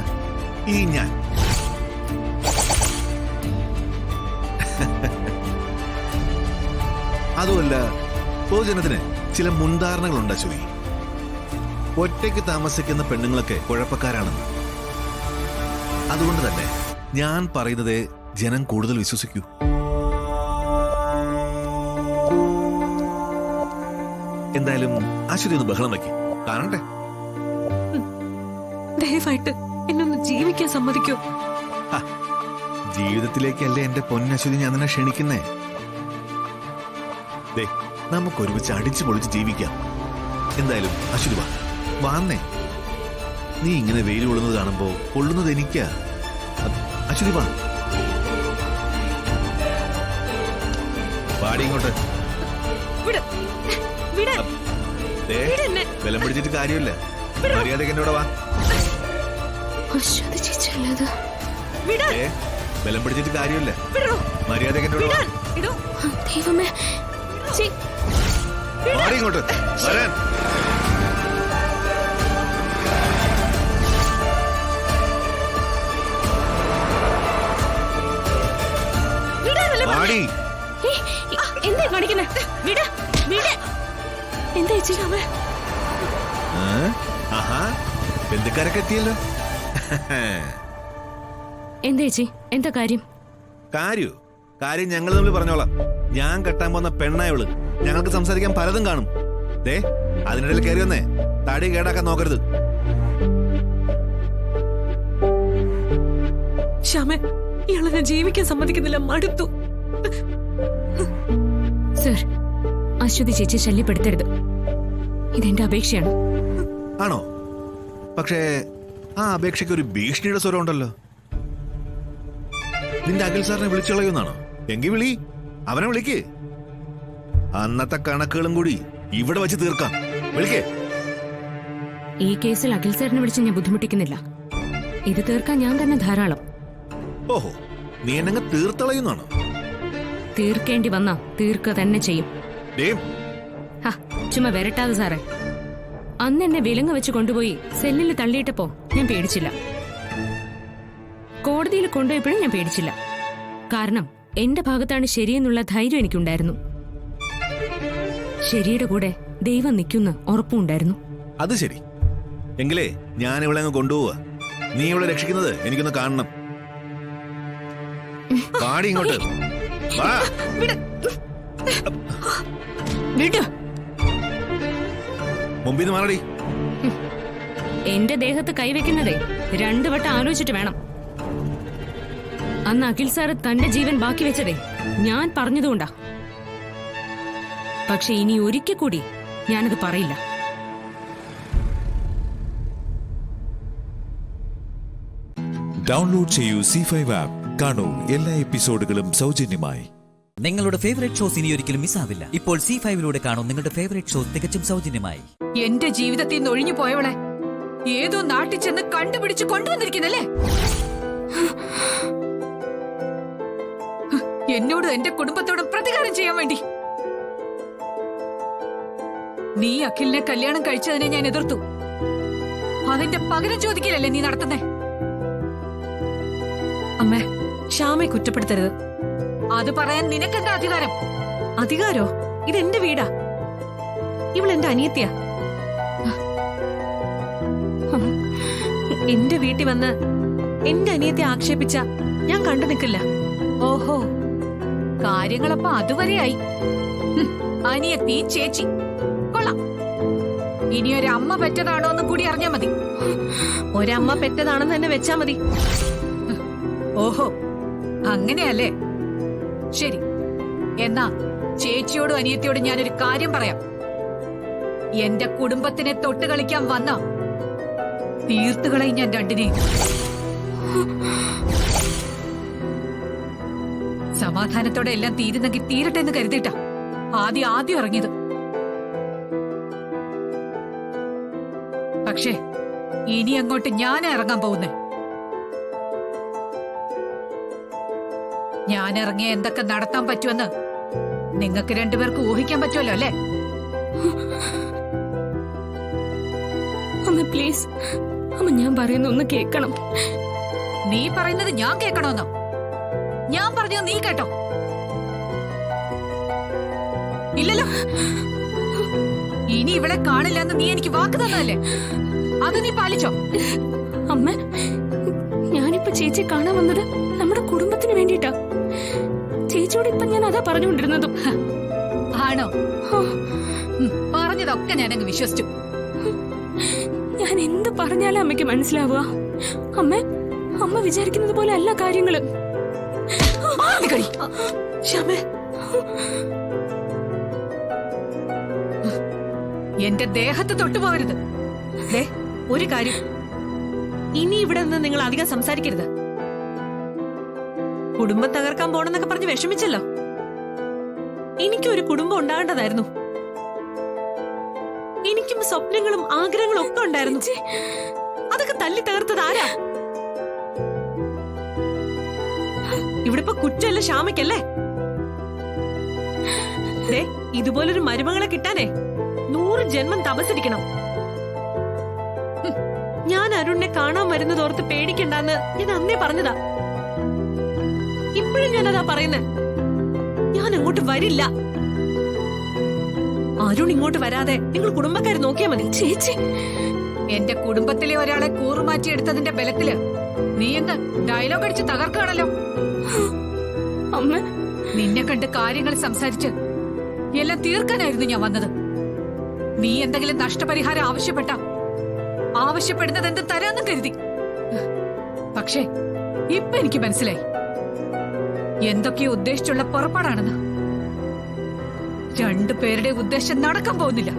ഈ ഞാൻ. അതുമല്ല, പൊതുജനത്തിന് ചില മുൻധാരണകളുണ്ട് അശ്വതി. ഒറ്റയ്ക്ക് താമസിക്കുന്ന പെണ്ണുങ്ങളൊക്കെ കുഴപ്പക്കാരാണെന്ന്. അതുകൊണ്ട് തന്നെ ഞാൻ പറയുന്നത് ജനം കൂടുതൽ വിശ്വസിക്കൂ. എന്തായാലും അശ്വതി ഒന്ന് ബഹളം വയ്ക്കും, കാണട്ടെ. ദയവായിട്ട് എന്നൊന്ന് ജീവിക്കാൻ സമ്മതിക്കോ? ജീവിതത്തിലേക്കല്ലേ എന്റെ പൊന്നശ്വതി ഞാൻ നിന്നെ ക്ഷണിക്കുന്നേ. നമുക്ക് ഒരുമിച്ച് അടിച്ചു പൊളിച്ച് ജീവിക്കാം. എന്തായാലും അശ്വതി വാന്നേ. നീ ഇങ്ങനെ വെയിൽ കൊള്ളുന്നത് കാണുമ്പോ കൊള്ളുന്നത് എനിക്കാ. അശ്വതി പാടി ഇങ്ങോട്ട്. ബലം പിടിച്ചിട്ട് കാര്യമില്ല, മര്യാദക്ക് എന്നോട് വാ. ബലം പിടിച്ചിട്ട് കാര്യമില്ല, മര്യാദക്ക് എന്നോട് വാ. പാടി ഇങ്ങോട്ട് വരാൻ. പാടി. എന്താ കാണിക്കുന്നേ? എന്താ ചേച്ചി? ആഹാ, ബന്ധുക്കാരൊക്കെ എത്തിയല്ലോ. എന്താ ചേച്ചി, എന്താ കാര്യം? കാര്യം ഞങ്ങൾ തമ്മിൽ പറഞ്ഞോളാം. ഞാൻ കെട്ടാൻ പോകുന്ന പെണ്ണായവള്. ഞങ്ങൾക്ക് സംസാരിക്കാൻ പലതും കാണും. അതിനിടയിൽ കയറി വന്നേ തടി കേടാക്കാൻ നോക്കരുത്. ശ്യാമേ, ഇയാളെന്നെ ജീവിക്കാൻ സമ്മതിക്കുന്നില്ല, മടുത്തു. സർ, അശ്വതി ചേച്ചി ശല്യപ്പെടുത്തരുത്. ഇതെന്റെ അപേക്ഷയാണ്. ആണോ? പക്ഷേ ആ അപേക്ഷയ്ക്ക് ഒരു ഭീഷണിയുടെ സ്വരം ഉണ്ടല്ലോ. നിന്റെ അഖിൽ സാറിനെ വിളിച്ചു കളയുന്നാണോ? എങ്കിൽ വിളി, അവനെ വിളിക്ക്. അന്നത്തെ കണക്കുകളും കൂടി ഇവിടെ വെച്ച് തീർക്കാം. വിളിക്കേ. ഈ കേസിൽ അഖിൽ സാറിനെ വിളിച്ച് ഞാൻ ബുദ്ധിമുട്ടിക്കുന്നില്ല. ഇത് തീർക്കാൻ ഞാൻ തന്നെ ധാരാളം. ഓഹോ, നീ എന്നെ തീർത്തളയുന്നാണോ? തീർക്കേണ്ടി വന്നാ തീർക്കുക തന്നെ ചെയ്യും. ഹ, ചുമ്മാ വരട്ടാതെ സാറേ. അന്ന് എന്നെ വിലങ്ങ് വെച്ച് കൊണ്ടുപോയി സെല്ലിൽ തള്ളിയിട്ടപ്പോ ഞാൻ പേടിച്ചില്ല. കോടതിയിൽ കൊണ്ടുപോയപ്പോഴും ഞാൻ പേടിച്ചില്ല. കാരണം എന്റെ ഭാഗത്താണ് ശരിയെന്നുള്ള ധൈര്യം എനിക്കുണ്ടായിരുന്നു. ശരിയുടെ കൂടെ ദൈവം നിൽക്കുന്ന ഉറപ്പുണ്ടായിരുന്നു. അത് ശരി. എങ്കിലേ ഞാൻ ഇവിടെ അങ്ങ് കൊണ്ടുപോവാ. നീ ഇവിടെ രക്ഷിക്കുന്നത് എനിക്കൊന്ന് കാണണം. പാടി ഇങ്ങോട്ട് വാ. മുമ്പിന്ന് മാറടി. എന്റെ ദേഹത്ത് കൈവെക്കുന്നതേ 2 വട്ടം ആലോചിച്ചിട്ട് വേണം. അന്ന് അഖിൽ സാറ് തന്റെ ജീവൻ ബാക്കി വെച്ചതേ ഞാൻ പറഞ്ഞതുകൊണ്ടാ. പക്ഷെ ഇനി ഒരിക്കൽ കൂടി ഞാനത് പറയില്ല. ഡൗൺലോഡ് ചെയ്യൂ C5 ആപ്പ്. കാണൂ എല്ലാ എപ്പിസോഡുകളും സൗജന്യമായി. നിങ്ങളുടെ ഫേവറേറ്റ് ഷോസ് ഇനി ഒരിക്കലും മിസ്സാവില്ല. ഇപ്പോൾ C5 കാണൂ നിങ്ങളുടെ ഫേവറേറ്റ് ഷോ തികച്ചും സൗജന്യമായി. എന്റെ ജീവിതത്തിൽ നിന്ന് ഒഴിഞ്ഞു പോയവളെ ഏതോ നാട്ടിൽ ചെന്ന് കണ്ടുപിടിച്ച് കൊണ്ടുവന്നിരിക്കുന്നല്ലേ? എന്നോടും എന്റെ കുടുംബത്തോടും പ്രതികാരം ചെയ്യാൻ വേണ്ടി. നീ അഖിലിനെ കല്യാണം കഴിച്ചതിനെ ഞാൻ എതിർത്തു. അതിന്റെ പകരം ചോദിക്കലല്ലേ നീ നടത്തുന്നേ? അമ്മേ, ശ്യാമയെ കുറ്റപ്പെടുത്തരുത്. അത് പറയാൻ നിനക്കെന്താ അധികാരം? അധികാരോ? ഇതെന്റെ വീടാ. ഇവളെന്റെ അനിയത്തിയാ. എന്റെ വീട്ടിൽ വന്ന് എന്റെ അനിയത്തെ ആക്ഷേപിച്ച ഞാൻ കണ്ടു നിൽക്കില്ല. ഓഹോ, കാര്യങ്ങളപ്പോ അതുവരെയായി. അനിയത്തി ചേച്ചി കൊള്ളാം. ഇനി ഒരമ്മ പെറ്റതാണോ എന്ന് കൂടി അറിഞ്ഞാ മതി. ഒരമ്മ പെറ്റതാണെന്ന് തന്നെ വെച്ചാ മതി. ഓഹോ, അങ്ങനെയല്ലേ? ശരി, എന്നാ ചേച്ചിയോടും അനിയത്തിയോടും ഞാനൊരു കാര്യം പറയാം. എന്റെ കുടുംബത്തിനെ തൊട്ട് കളിക്കാൻ വന്ന തീർത്തുകളയും ഞാൻ രണ്ടിനെയും. സമാധാനത്തോടെ എല്ലാം തീരുന്നെങ്കിൽ തീരട്ടെ എന്ന് കരുതിയിട്ടാ ആദ്യം ഇറങ്ങിയത്. പക്ഷേ ഇനി അങ്ങോട്ട് ഞാനാ ഇറങ്ങാൻ പോകുന്നേ. ഞാൻ ഇറങ്ങിയ എന്തൊക്കെ നടത്താൻ പറ്റുമെന്ന് നിങ്ങൾക്ക് രണ്ടുപേർക്ക് ഊഹിക്കാൻ പറ്റുമല്ലോ അല്ലേ? അമ്മ പ്ലീസ്, അമ്മ ഞാൻ പറയുന്ന ഒന്ന് കേൾക്കണം. നീ പറയുന്നത് ഞാൻ കേൾക്കണമെന്നോ? ഞാൻ പറഞ്ഞത് നീ കേട്ടോ? ഇല്ലല്ലോ. ഇനി ഇവിടെ കാണില്ലെന്ന് നീ എനിക്ക് വാക്ക് തന്നതല്ലേ? അത് നീ പാലിച്ചോ? അമ്മ, ഞാനിപ്പോ ചേച്ചിയെ കാണാൻ വന്നത് നമ്മുടെ കുടുംബത്തിന് വേണ്ടിട്ടാ. ചേച്ചിയോട് ഇപ്പൊ ഞാൻ അതാ പറഞ്ഞുകൊണ്ടിരുന്നതും. ആണോ? പറഞ്ഞതൊക്കെ ഞാനങ്ങ് വിശ്വസിച്ചു. ഞാൻ എന്ത് പറഞ്ഞാലും അമ്മയ്ക്ക് മനസ്സിലാവുക. അമ്മ വിചാരിക്കുന്നത് പോലെ അല്ല കാര്യങ്ങള്. എന്റെ ദേഹത്ത് തൊട്ടുപോകരുത്. ഒരു കാര്യം, ഇനി ഇവിടെ നിന്ന് നിങ്ങൾ അധികം സംസാരിക്കരുത്. കുടുംബം തകർക്കാൻ പോണെന്നൊക്കെ പറഞ്ഞ് വിഷമിച്ചല്ലോ. എനിക്കും ഒരു കുടുംബം ഉണ്ടാകേണ്ടതായിരുന്നു. എനിക്കും സ്വപ്നങ്ങളും ആഗ്രഹങ്ങളും ഒക്കെ ഉണ്ടായിരുന്നു. അതൊക്കെ തല്ലി തകർത്തത് ആരാ? ഇവിടെ ഇപ്പൊ കുറ്റമല്ല ശ്യാമയ്ക്കല്ലേ? ഇതുപോലൊരു മരുമകളെ കിട്ടാനേ 100 ജന്മം തപസ്സിരിക്കണം. ഞാൻ അരുണിനെ കാണാൻ വരുന്നതോർത്ത് പേടിക്കണ്ടെന്ന് ഞാൻ അന്നേ പറഞ്ഞതാ. ഇപ്പോഴും ഞാനതാ പറയുന്നേ. ഞാൻ അങ്ങോട്ട് വരില്ല. അരുൺ ഇങ്ങോട്ട് വരാതെ നിങ്ങൾ കുടുംബക്കാർ നോക്കിയാ മതി. ചേച്ചി, എന്റെ കുടുംബത്തിലെ ഒരാളെ കൂറുമാറ്റിയെടുത്തതിന്റെ ബലത്തില് നീ എന്ന് ഡയലോഗ് അടിച്ച് തകർക്കുകയാണല്ലോ. അമ്മ, നിന്നെ കണ്ട് കാര്യങ്ങൾ സംസാരിച്ച് എല്ലാം തീർക്കാനായിരുന്നു ഞാൻ വന്നത്. നീ എന്തെങ്കിലും നഷ്ടപരിഹാരം ആവശ്യപ്പെടുന്നത് എന്ത് തരാന്ന് കരുതി. പക്ഷേ ഇപ്പൊ എനിക്ക് മനസ്സിലായി, എന്തൊക്കെയോ ഉദ്ദേശിച്ചുള്ള പുറപ്പാടാണെന്ന്. രണ്ടുപേരുടെ ഉദ്ദേശം നടക്കാൻ പോകുന്നില്ല.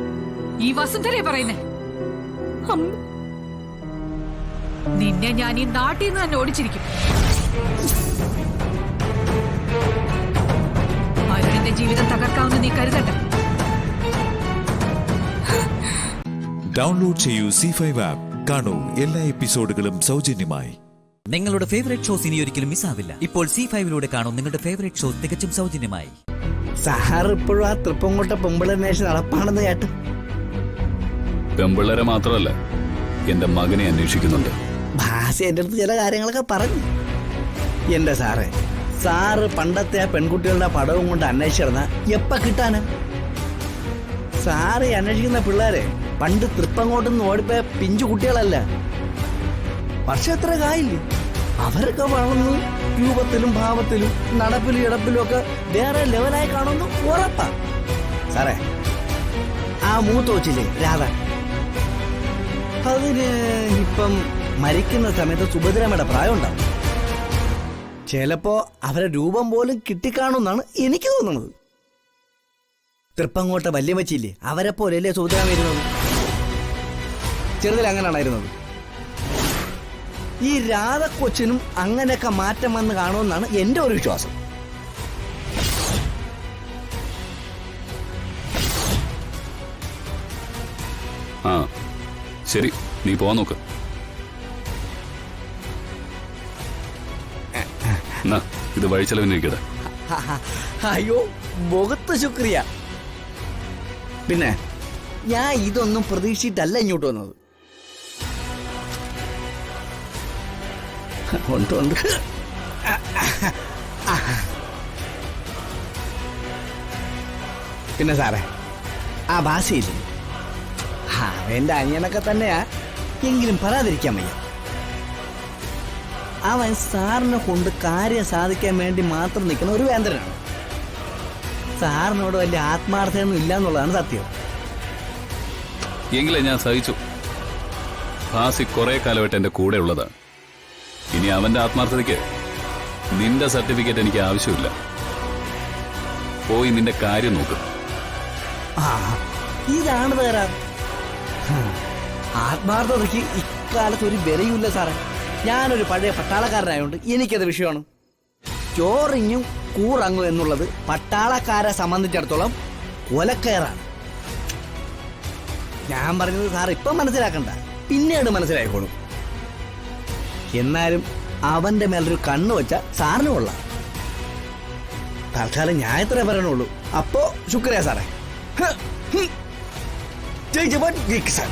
ഈ വസുന്ധരയെ പറയുന്നേ. നിന്നെ ഞാൻ ഈ നാട്ടിൽ നിന്ന് തന്നെ ഓടിച്ചിരിക്കും. അരുണിന്റെ ജീവിതം തകർക്കാവുന്ന നീ കരുതണ്ട. ഡൗൺലോഡ് ചെയ്യൂ C5 ആപ്പ്. കാണൂ എല്ലാ എപ്പിസോഡുകളും സൗജന്യമായി. നിങ്ങളുടെ ഫേവറേറ്റ് ഷോസ് ഇനി ഒരിക്കലും മിസ്സാവില്ല. ഇപ്പോൾ C5 കാണൂ നിങ്ങളുടെ ഫേവറേറ്റ് ഷോ തികച്ചും സൗജന്യമായി. സാർ ഇപ്പോഴും ആ തൃപ്പംകോട്ട പെമ്പിളനേഷൻ നടപ്പാണെന്ന് കേട്ട്. പെമ്പിള്ളരെ മാത്രമല്ല, എന്റെ മകനെ അന്വേഷിക്കുന്നുണ്ട്. ഭാഷ എന്റെ അടുത്ത് ചില കാര്യങ്ങളൊക്കെ പറഞ്ഞു. എന്റെ സാറ് പണ്ടത്തെ ആ പെൺകുട്ടികളുടെ പടവും കൊണ്ട് അന്വേഷിച്ചിരുന്ന എപ്പ കിട്ടാന്? സാറ് അന്വേഷിക്കുന്ന പിള്ളേരെ പണ്ട് തൃപ്പങ്ങോട്ടുനിന്ന് ഓടിപ്പോയ പിഞ്ചു കുട്ടികളല്ല. വർഷം എത്ര കായില്ലേ? അവരൊക്കെ വളർന്നു രൂപത്തിലും ഭാവത്തിലും നടപ്പിലും ഇടപ്പിലും ഒക്കെ വേറെ ലെവലായി കാണുന്നു ഉറപ്പാ. സാറേ, ആ മൂത്ത കൊച്ചില്ലേ രാധ, അതിന് ഇപ്പം മരിക്കുന്ന സമയത്ത് സുഭദ്രമ്മയുടെ പ്രായം ഉണ്ടാവും. ചിലപ്പോ അവരെ രൂപം പോലും കിട്ടിക്കാണുന്നാണ് എനിക്ക് തോന്നുന്നത്. തൃപ്പങ്ങോട്ട വല്യമ്മച്ചില്ലേ, അവരെ പോലെയല്ലേ സുഭദ്രാമ വരുന്നത്. ചെറുതിൽ അങ്ങനെയാണായിരുന്നത്. ഈ രാധ കൊച്ചിനും അങ്ങനെയൊക്കെ മാറ്റം വന്ന് കാണുമെന്നാണ് എന്റെ ഒരു വിശ്വാസം. ആ ശരി, നീ പോവാൻ നോക്ക്. ഇത് വഴിച്ചെലവിനിരിക്കട്ടെ. അയ്യോ, മുഖത്ത് ശുക്രിയ. പിന്നെ ഞാൻ ഇതൊന്നും പ്രതീക്ഷിച്ചിട്ടല്ല ഇങ്ങോട്ട് വന്നത്. ഉണ്ട്. പിന്നെ സാറേ, ആ ഭാഷയില്ലേ, അവന്റെ അനിയനൊക്കെ തന്നെയാ, എങ്കിലും പറയാതിരിക്കാൻ വയ്യ. അവൻ സാറിനെ കൊണ്ട് കാര്യം സാധിക്കാൻ വേണ്ടി മാത്രം നിൽക്കുന്ന ഒരു വേന്ദ്രനാണ്. സാറിനോട് വലിയ ആത്മാർത്ഥമൊന്നും ഇല്ല എന്നുള്ളതാണ് സത്യം. എങ്കിലും ഞാൻ സഹിച്ചു. ഭാസി കുറെ കാലമായിട്ട് എന്റെ കൂടെ ഉള്ളതാണ്. ഇനി അവന്റെ ആത്മാർത്ഥതയ്ക്ക് നിന്റെ സർട്ടിഫിക്കറ്റ് എനിക്ക് ആവശ്യമില്ല. പോയി നിന്റെ കാര്യം നോക്ക്. ഇതാണ് തകരാറ്. ആത്മാർത്ഥതയ്ക്ക് ഇക്കാലത്ത് ഒരു വിലയുമില്ല സാറേ. ഞാനൊരു പഴയ പട്ടാളക്കാരനായോണ്ട് എനിക്കത് വിഷയമാണ്. ചോറിങ്ങും കൂറങ്ങും എന്നുള്ളത് പട്ടാളക്കാരെ സംബന്ധിച്ചിടത്തോളം കൊലക്കയറാണ്. ഞാൻ പറഞ്ഞത് സാർ ഇപ്പം മനസ്സിലാക്കണ്ട, പിന്നീട് മനസ്സിലായിക്കോളും. എന്നാലും അവന്റെ മേലൊരു കണ്ണ് വെച്ച സാറിന് കൊള്ളാം. തൽക്കാലം ഞാൻ ഇത്രേ പറയണുള്ളൂ. അപ്പോ ശുക്രിയ സാറേ. സാർ,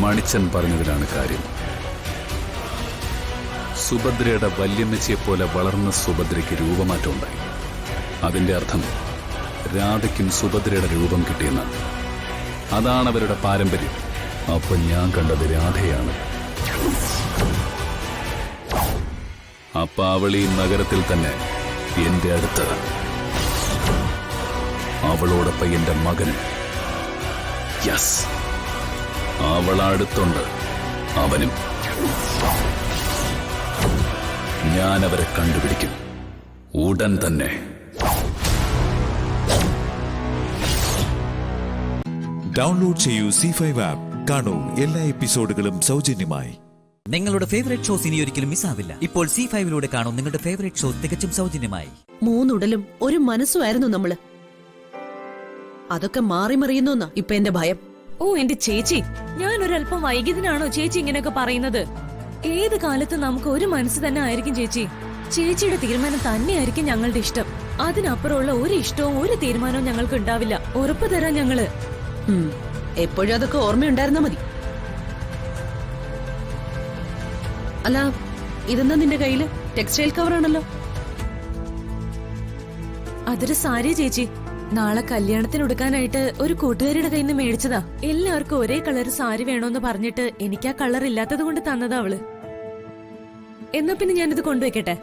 മണിച്ചൻ പറഞ്ഞതിലാണ് കാര്യം. സുഭദ്രയുടെ വല്യമ്മച്ചിയെപ്പോലെ വളർന്ന സുഭദ്രയ്ക്ക് രൂപമാറ്റം ഉണ്ടായി. അതിന്റെ അർത്ഥം രാധയ്ക്കും സുഭദ്രയുടെ രൂപം കിട്ടിയെന്നാണ്. അതാണ് അവരുടെ പാരമ്പര്യം. അപ്പൊ ഞാൻ കണ്ടത് രാധയാണ്. അപ്പൊ അവൾ ഈ നഗരത്തിൽ തന്നെ എന്റെ അടുത്ത്, അവളോടൊപ്പം എന്റെ മകൻ. യെസ്, അവളടുത്തുണ്ട്, അവനും. ഞാൻ അവരെ കണ്ടുപിടിക്കും ഉടൻ തന്നെ. ഡൗൺലോഡ് ചെയ്യൂ C5 ആപ്പ്. കാണൂ എല്ലാ എപ്പിസോഡുകളും സൗജന്യമായി. നിങ്ങളുടെ ഫേവറേറ്റ് ഷോസ് ഇനി ഒരിക്കലും മിസ്സാവില്ല. ഇപ്പോൾ C5 കാണൂ നിങ്ങളുടെ ഫേവറേറ്റ് ഷോ തികച്ചും സൗജന്യമായി. മൂന്നുടലും ഒരു മനസ്സുമായിരുന്നു നമ്മള്. അതൊക്കെ മാറി മറിയുന്നോന്നാ ഇപ്പൊ എന്റെ ഭയം. ഓ എന്റെ ചേച്ചി, ഞാൻ ഒരല്പം വൈകിയതിനാണോ ചേച്ചി ഇങ്ങനെയൊക്കെ പറയുന്നത്? ഏത് കാലത്ത് നമുക്ക് ഒരു മനസ്സ് തന്നെ ആയിരിക്കും ചേച്ചി. ചേച്ചിയുടെ തീരുമാനം തന്നെയായിരിക്കും ഞങ്ങളുടെ ഇഷ്ടം. അതിനപ്പുറമുള്ള ഒരു ഇഷ്ടവും ഒരു തീരുമാനവും ഞങ്ങൾക്ക് ഉണ്ടാവില്ല. ഉറപ്പ് തരാം ഞങ്ങള്. എപ്പോഴും അതൊക്കെ ഓർമ്മയുണ്ടായിരുന്നാ മതി. അല്ല, ഇതെന്താ നിന്റെ കയ്യില്? ടെക്സ്റ്റൈൽ കവറാണല്ലോ. അതൊരു സാരി ചേച്ചി. നാളെ കല്യാണത്തിന് ഉടുക്കാനായിട്ട് ഒരു കൂട്ടുകാരിയുടെ കയ്യിൽ നിന്ന് മേടിച്ചതാ. എല്ലാവർക്കും ഒരേ കളർ സാരി വേണോന്ന് പറഞ്ഞിട്ട് എനിക്ക് ആ കളർ ഇല്ലാത്തത് കൊണ്ട് തന്നതാ അവള്. എന്നാ പിന്നെ ഞാനിത് കൊണ്ടുവയ്ക്കട്ടെ.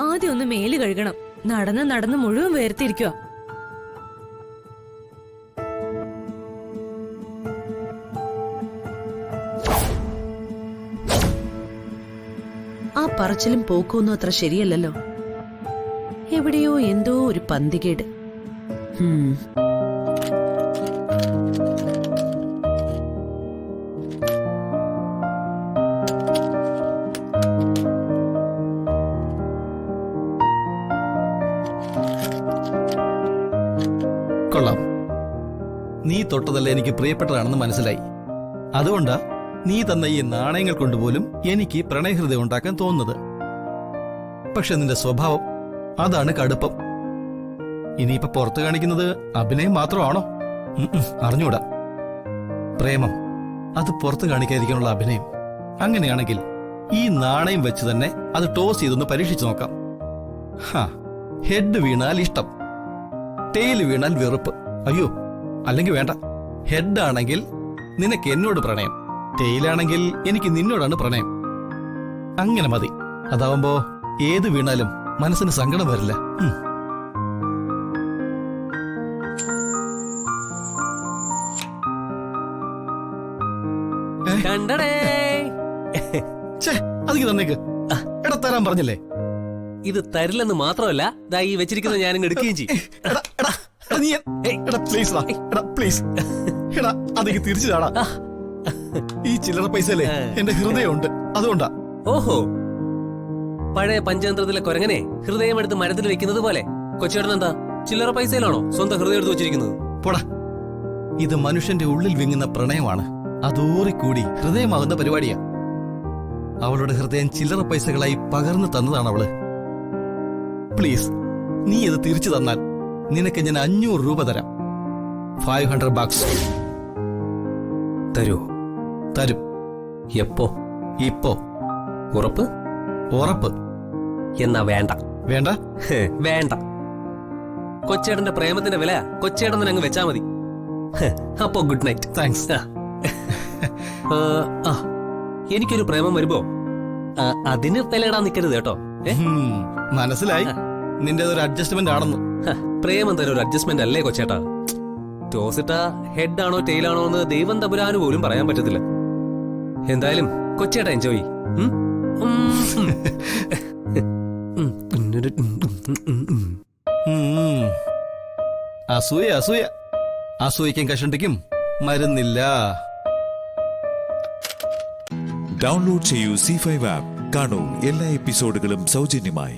ആദ്യം ഒന്ന് മേല് കഴുകണം. നടന്ന് മുഴുവൻ വേർതിരിക്കുക. ആ പറച്ചിലും പോക്കൊന്നും അത്ര ശരിയല്ലല്ലോ. എവിടെയോ എന്തോ ഒരു പന്തികേട്. കൊള്ളാം. നീ തൊട്ടതല്ല എനിക്ക് പ്രിയപ്പെട്ടതാണെന്ന് മനസ്സിലായി. അതുകൊണ്ടാ നീ തന്ന ഈ നാണയങ്ങൾ കൊണ്ടുപോലും എനിക്ക് പ്രണയഹൃദയം ഉണ്ടാക്കാൻ തോന്നുന്നത്. പക്ഷെ നിന്റെ സ്വഭാവം, അതാണ് കടുപ്പം. ഇനിയിപ്പോ പുറത്തു കാണിക്കുന്നത് അഭിനയം മാത്രമാണോ? അറിഞ്ഞൂടാ. പ്രേമം അത് പുറത്തു കാണിക്കാതിരിക്കാനുള്ള അഭിനയം. അങ്ങനെയാണെങ്കിൽ ഈ നാണയം വെച്ച് തന്നെ അത് ടോസ് ചെയ്തൊന്ന് പരീക്ഷിച്ചു നോക്കാം. ഹെഡ് വീണാൽ ഇഷ്ടം, ടെയിൽ വീണാൽ വെറുപ്പ്. അയ്യോ, അല്ലെങ്കിൽ വേണ്ട. ഹെഡ് ആണെങ്കിൽ നിനക്ക് എന്നോട് പ്രണയം, ടെയിലാണെങ്കിൽ എനിക്ക് നിന്നോടാണ് പ്രണയം. അങ്ങനെ മതി. അതാവുമ്പോ ഏത് വീണാലും മനസ്സിന് സങ്കടം വരില്ല. അതിക്ക് തന്നേക്ക്. എടാ, തരാൻ പറഞ്ഞില്ലേ? ഇത് തരില്ലെന്ന് മാത്രമല്ല, ദാ ഈ വെച്ചിരിക്കുന്നത് ഞാൻ എടുക്കുകയും ചെയ്യും. അതിക്ക് തിരിച്ചു താടാ. ഈ ചില്ലറ പൈസല്ലേ എന്റെ ഹൃദയമുണ്ട്, അതുകൊണ്ടാ. ഓഹോ, പഴയ പഞ്ചതന്ത്രത്തിലെ കുരങ്ങനെ ഹൃദയം എടുത്ത് മരത്തിൽ വെക്കുന്നത് പോലെ കൊച്ചേട്ടൻ എന്താ ചില്ലറ പൈസയിലാണോ സ്വന്തം ഹൃദയം എടുത്ത് വെച്ചിരിക്കുന്നത്? പോടാ. ഇത് മനുഷ്യന്റെ ഉള്ളിൽ വിങ്ങുന്ന പ്രണയമാണ്. അതോറിക്കൂടി ഹൃദയമാകുന്ന പരിപാടിയാ. അവളുടെ ഹൃദയം ചില്ലറ പൈസകളായി പകർന്നു തന്നതാണ് അവള്. പ്ലീസ്, നീ ഇത് തിരിച്ചു തന്നാൽ നിനക്ക് ഞാൻ 500 രൂപ തരാം. 500 bucks. തരൂ? തരും. എപ്പോ? ഇപ്പോ. ഉറപ്പ്? ഉറപ്പ്. എന്നാ വേണ്ട. വേണ്ട? വേണ്ട. കൊച്ചേട്ടന്റെ പ്രേമത്തിന്റെ വില കൊച്ചേട്ടൻ തന്നെ അങ്ങ് വെച്ചാ മതി. അപ്പോ ഗുഡ് നൈറ്റ്. താങ്ക്സ്. എനിക്കൊരു പ്രേമം വരുമ്പോ അതിന് വിലയിടാൻ നിൽക്കരുത് കേട്ടോ. മനസ്സിലായി, നിന്റേതൊരു അഡ്ജസ്റ്റ്മെന്റ് ആണെന്ന്. പ്രേമം തന്നെ ഒരു അഡ്ജസ്റ്റ്മെന്റ് അല്ലേ കൊച്ചേട്ടാ? ടോസിട്ട ഹെഡ് ആണോ ടെയിൽ ആണോ എന്ന് ദൈവം തമ്പുരാന് പോലും പറയാൻ പറ്റത്തില്ല. എന്തായാലും കൊച്ചേട്ടാ എൻജോയ്. അസൂയ അസൂയ. അസൂയക്കും കഷണ്ടിക്കും മരുന്നില്ല. ഡൗൺലോഡ് ചെയ്യൂ C5 ആപ്പ്. കാണൂ എല്ലാ എപ്പിസോഡുകളും സൗജന്യമായി.